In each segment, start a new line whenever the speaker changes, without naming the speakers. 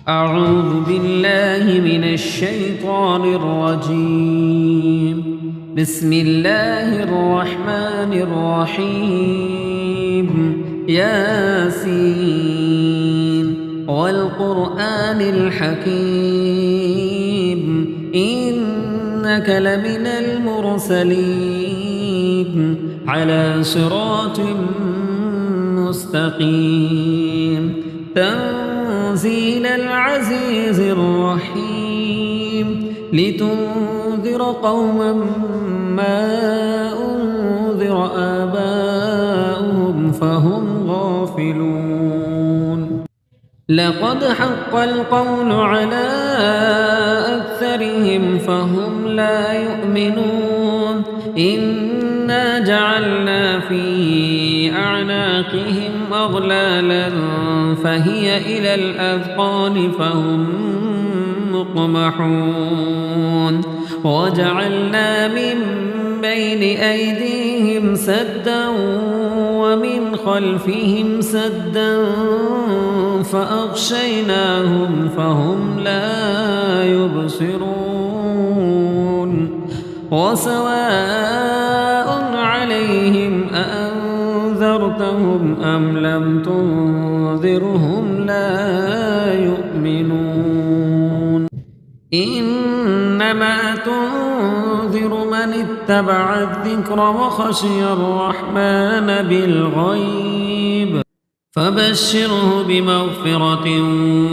أعوذ بالله من الشيطان الرجيم. بسم الله الرحمن الرحيم. ياسين والقرآن الحكيم إنك لمن المرسلين على صراط مستقيم تنزيل العزيز الرحيم لتنذر قوما ما أنذر آباؤهم فهم غافلون. لقد حق القول على أكثرهم فهم لا يؤمنون. إنا جعلنا في أعناقهم أغلالا فهي إلى الأذقان فهم مقمحون. وجعلنا من بين أيديهم سدا ومن خلفهم سدا فأغشيناهم فهم لا يبصرون. وسواء عليهم أأنذرتهم أم لم تنذرهم لا يؤمنون. إنما تنذر من اتبع الذكر وخشي الرحمن بالغيب فبشره بمغفرة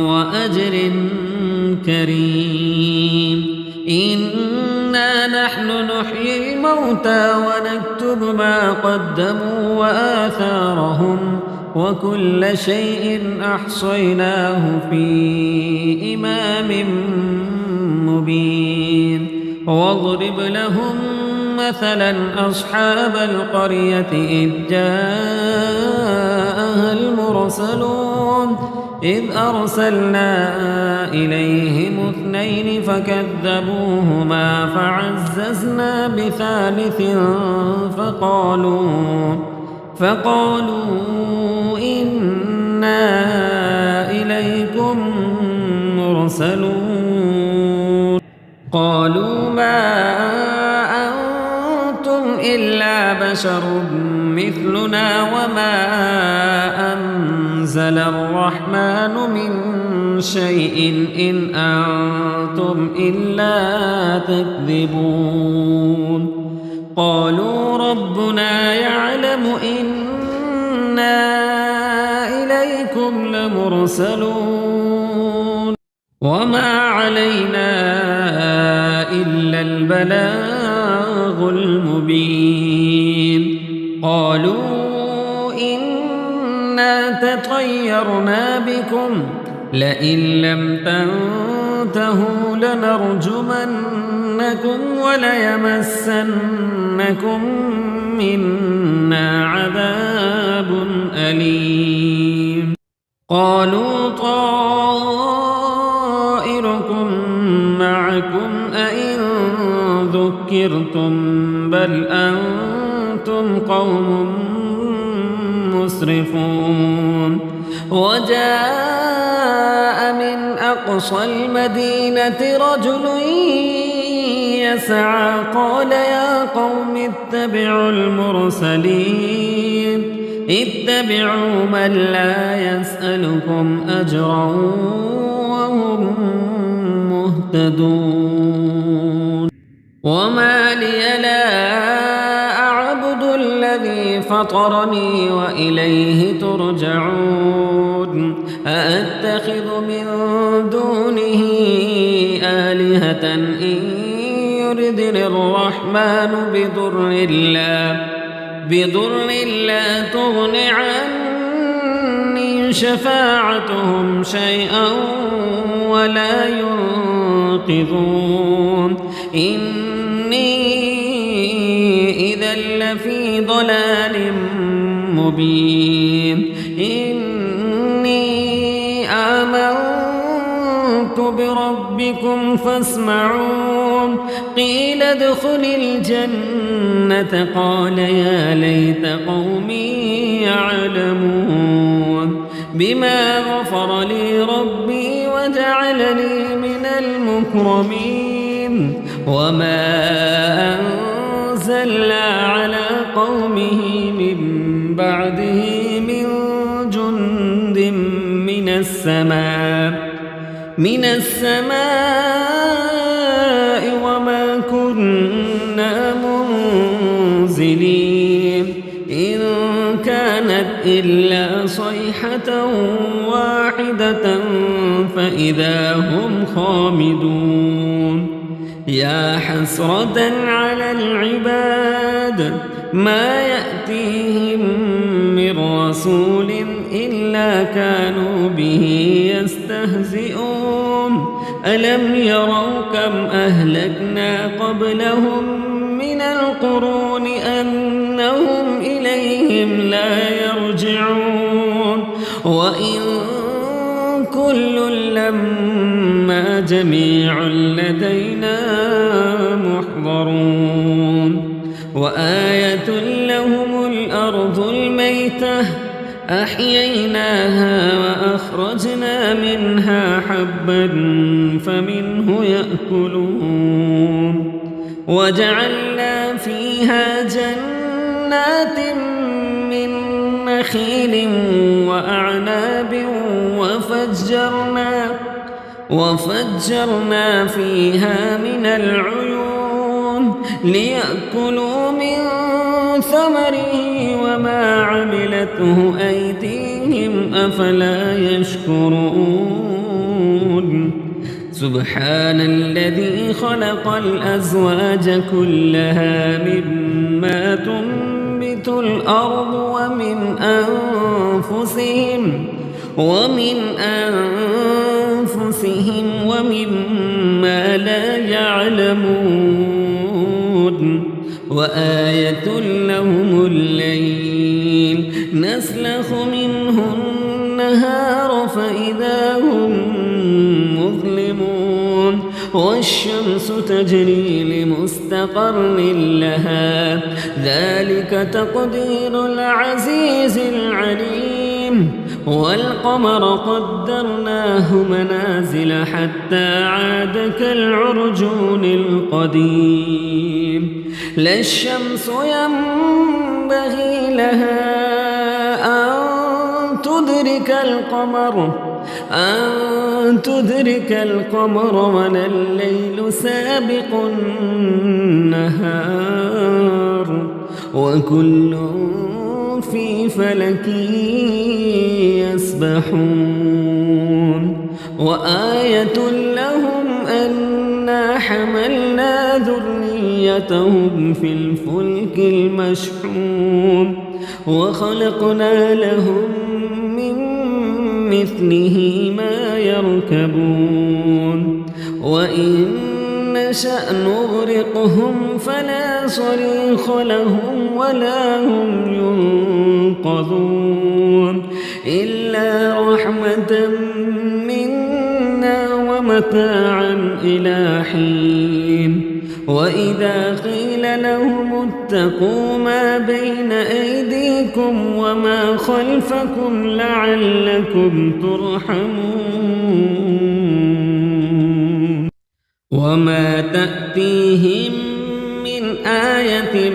وأجر كريم. إنا نحن نحيي الموتى ونكتب ما قدموا وآثارهم وكل شيء أحصيناه في إمام مبين. واضرب لهم مثلا أصحاب القرية إذ جاءها المرسلون إذ أرسلنا إليهم اثنين فكذبوهما فعززنا بثالث فقالوا إنا إليكم مرسلون. قالوا ما أنتم إلا بشر مثلنا وما أنزل الرحمن من شيء إن أنتم إلا تكذبون. قالوا ربنا يعلم إنا إليكم لمرسلون وما علينا إلا البلاغ المبين. قالوا إنا تطيرنا بكم لئن لم تنتهوا لنرجمنكم وليمسنكم منا عذاب أليم. قالوا طائركم معكم أئن ذكرتم بل أنتم قوم مسرفون. وجاء من أقصى المدينة رجل يسعى قال يا قوم اتبعوا المرسلين اتبعوا من لا يسألكم أجرا وهم مهتدون. وما لي لا أعبد الذي فطرني وإليه ترجعون. أأتخذ من دونه آلهة إن يردني الرحمن بضر لا تغن عني شفاعتهم شيئا ولا ينقذون. إني إذا لفي ضلال مبين. إني آمنت بربكم فاسمعون. قيل ادخل الجنة قال يا ليت قومي يعلمون بما غفر لي ربي وجعلني من المكرمين وما أنزلنا على قومه من بعده من جند من السماء وما كنا منزلين إن كانت إلا صيحة واحدة فإذا هم خامدون يا حسرة على العباد ما يأتيهم من رسول إلا كانوا به يستهزئون ألم يروا كم أهلكنا قبلهم من القرون أنهم إليهم لا يرجعون وإن كل لما جميع لدينا محضرون وآية لهم الأرض الميتة أحييناها وأخرجنا منها حبا فمنه يأكلون وجعلنا فيها جنات من نخيل وأعناب وفجرنا فيها من العيون ليأكلوا من ثمره وما عملته أيديهم أفلا يشكرون سبحان الذي خلق الأزواج كلها مما تنبت الأرض ومن أنفسهم ومما لا يعلمون وآية لهم الليل نسلخ منه النهار فإذا هم مظلمون والشمس تجري لمستقر لها ذلك تقدير العزيز العليم والقمر قدرناه منازل حتى عاد كالعرجون القديم لا الشمس ينبغي لها أن تدرك القمر ولا الليل سابق النهار وكل في فلك يسبحون وآية لهم أنا حملنا ذريتهم في الفلك المشحون وخلقنا لهم من مثله ما يركبون وإن نشأ نغرقهم فلا صريخ لهم ولا هم ينقذون إلا رحمة منا ومتاعا إلى حين وإذا قيل لهم اتقوا ما بين أيديكم وما خلفكم لعلكم ترحمون وما تأتيهم من آية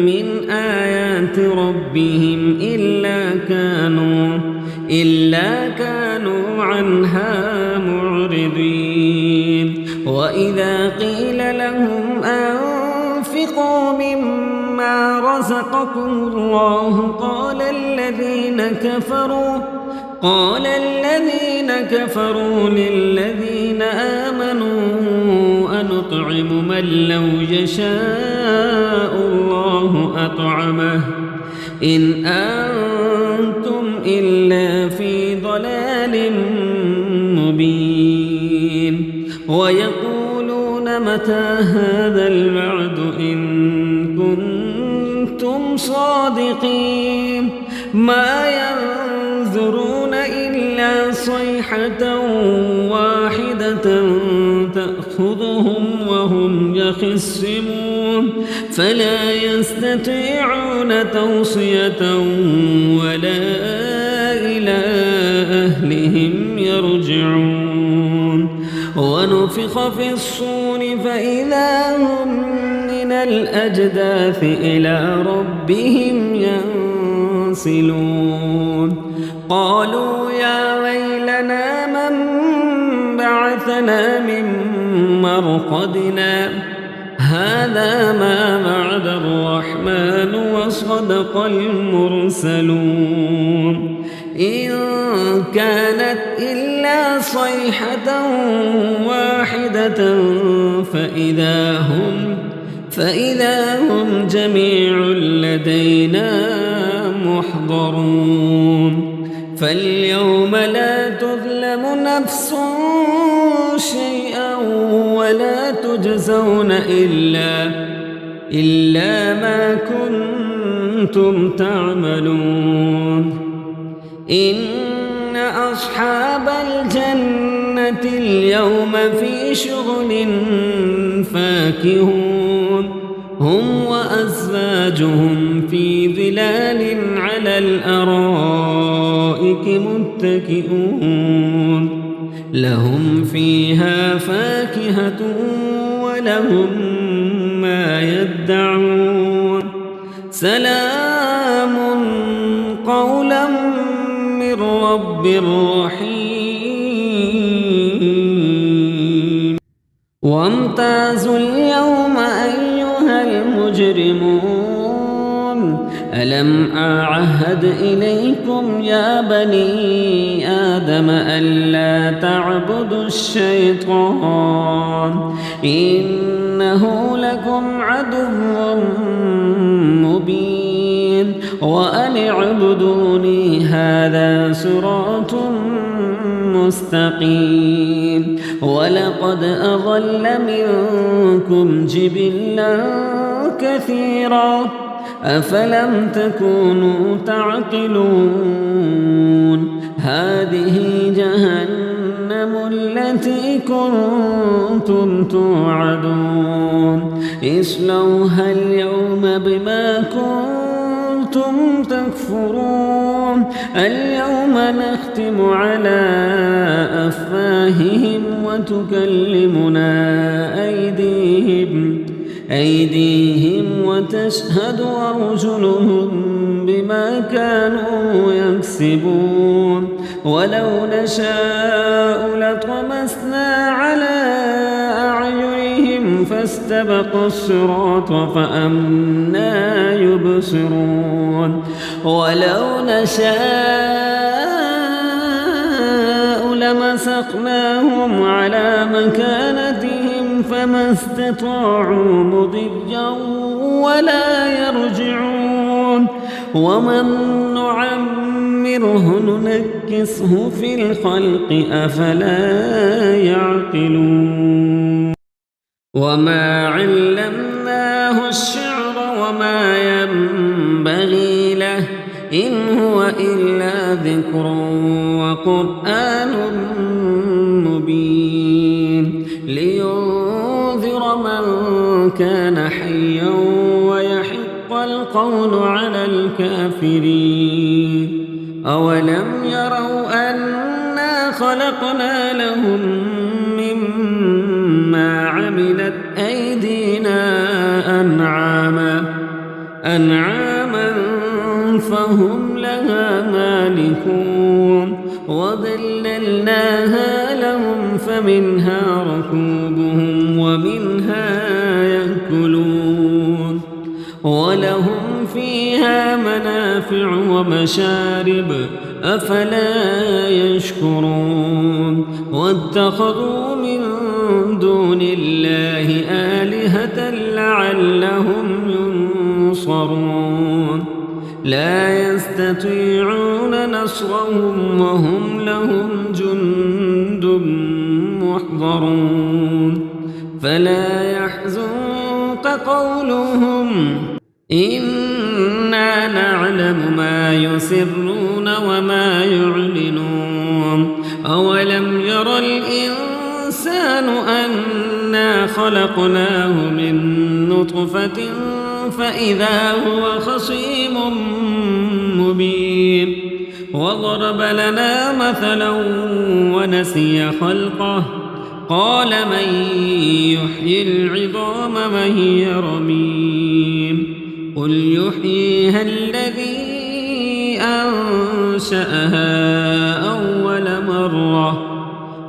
من آيات ربهم إلا كانوا عنها معرضين وإذا قيل لهم أنفقوا مما رزقكم الله قال الذين كفروا للذين آمنوا أنطعم من لو يشاء الله أطعمه إن أنتم إلا في ضلال مبين ويقولون متى هذا الوعد إن كنتم صادقين ما ينظرون إلا صيحة واحدة تأخذهم وهم يخصمون فلا يستطيعون توصية ولا إلى أهلهم يرجعون ونفخ في الصور فإذا هم من الأجداث إلى ربهم ينسلون قالوا يا ويلنا من بعثنا من مرقدنا هذا ما وعد الرحمن وصدق المرسلون إن كانت إلا صيحة واحدة فإذا هم جميع لدينا محضرون فاليوم لا تظلم نفس شيئا ولا تجزون إلا ما كنتم تعملون إن أصحاب الجنة اليوم في شغل فاكهون هم وأزواجهم في ظلال على الأرائك متكئون لهم فيها فاكهة ولهم ما يدعون سلام قولا من رب رحيم وامتازوا اليوم أيها المجرمون ألم أعهد إليكم يا بني آدم ألا تعبدوا الشيطان إنه لكم عدو مبين وأن اعبدوني هذا صراط مستقيم ولقد أضل منكم جبلا كثيرا أفلم تكونوا تعقلون هذه جهنم التي كنتم توعدون اصلوها اليوم بما كنتم تكفرون اليوم نختم على أفواههم وتكلمنا أيديهم وتشهد أرجلهم بما كانوا يكسبون ولو نشاء لطمسنا على أعينهم فاستبقوا الصراط فأنى يبصرون ولو نشاء لمسخناهم على مكانتهم فما استطاعوا مضيا ولا يرجعون ومن نعمره ننكسه في الخلق أفلا يعقلون وما علمناه الشعر وما ينبغي له إن هو إلا ذكر وقرآن مبين لينذر من كان حيا ويحق القول على الكافرين أولم يروا أنا خلقنا لهم مما عملت أيدينا أنعاما فهم لها مالكون وذللناها لهم فمنها ركوبهم ومنها يأكلون ولهم فيها منافع ومشارب أفلا يشكرون واتخذوا من دون الله آلهة لعلهم ينصرون لا يستطيعون نصرهم وهم لهم جند محضرون فلا يحزنك قولهم إنا نعلم ما يسرون وما يعلنون أولم ير الإنسان أنا خلقناه من نطفة فإذا هو خصيم مبين وضرب لنا مثلا ونسي خلقه قال من يحيي العظام وهي رميم قل يحييها الذي أنشأها أول مرة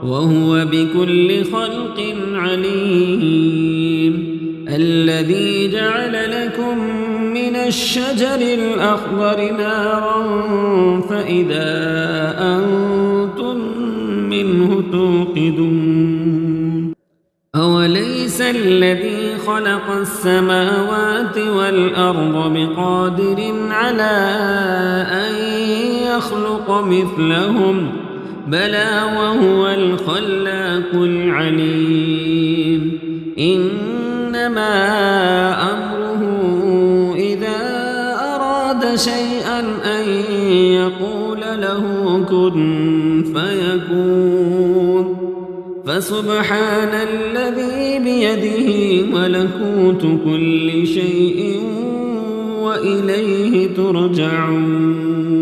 وهو بكل خلق عليم الذي جعل لكم من الشجر الأخضر نارا فإذا أنتم منه توقدون أوليس الذي خلق السماوات والأرض بقادر على أن يخلق مثلهم بلى وهو الخلاق العليم إنما أمره إذا أراد شيئا أن يقول له كن فيكون فسبحان الذي بيده ملكوت كل شيء وإليه ترجعون